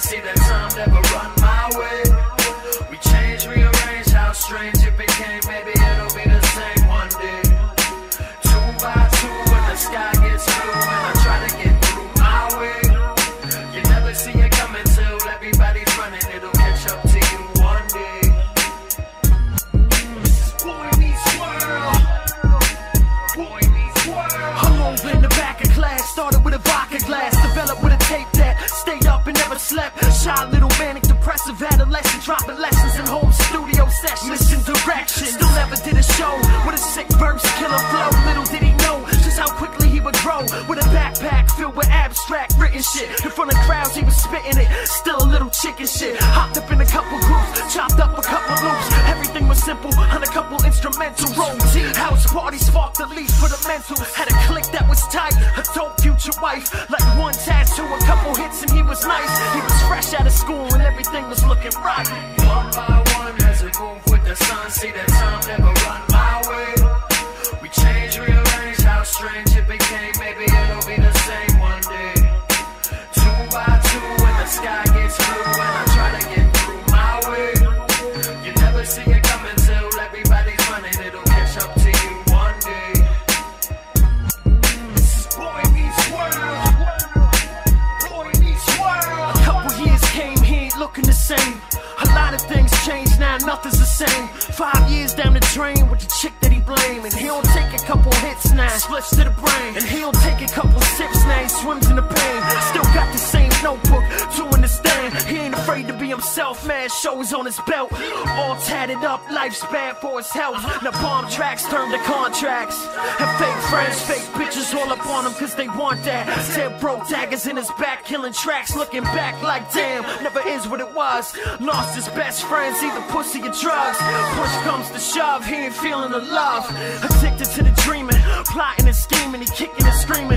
see that time never run my way. We change, rearrange, how strange it became. Maybe it'll be the same one day. 2 by 2 when the sky gets blue, and I try to get through my way. You never see it coming till everybody's running. It'll catch up to you one day. Boy meets world. Boy meets world. Hung over in the back of class, started with a vodka glass, developed with a tape that stayed up and never slept. Shy little manic depressive adolescent, dropping lessons in home studio sessions. Missing direction, still never did a show with a sick verse, killer flow. Little did he know just how quickly he would grow. With a backpack filled with abstract written shit, in front of crowds he was spitting it. Still a little chicken shit. Hopped up in a couple groups, chopped up a couple loops. Everything was simple on a couple instrumentals. Routine house parties sparked the least for the mentals. Had a click that was tight, a dope future wife. Like one tattoo, a couple hits and he was nice. He was fresh out of school and everything was looking right. One by one as we move with the sun, see that time never run my way. We change, rearrange, how strange it became. Maybe it'll be the same one day. 2 by 2 when the sky gets blue, and I try to get through my way. You never see it coming till everybody's running. It'll catch up to you one day. Boy meets world. Boy meets world. A couple years came, he ain't looking the same. A lot of things changed, now nothing's the same. 5 years down the drain with the chick that he blamed. And he don't take a couple hits now, splits to the brain. And he don't take a couple sips now, he swims in the pain. Still got the same notebook, doing his thing. He ain't afraid to be himself, man, shows on his belt. All tatted up, life's bad for his health. Now bomb tracks turn to contracts. And fake friends, fake bitches all up on him cause they want that. Said broke daggers in his back, killing tracks. Looking back like damn, never is what it was. Lost his best friends, either pussy or drugs. Push comes to shove, he ain't feeling the love. Addicted to the dreaming, plotting and scheming, he kicking and screaming.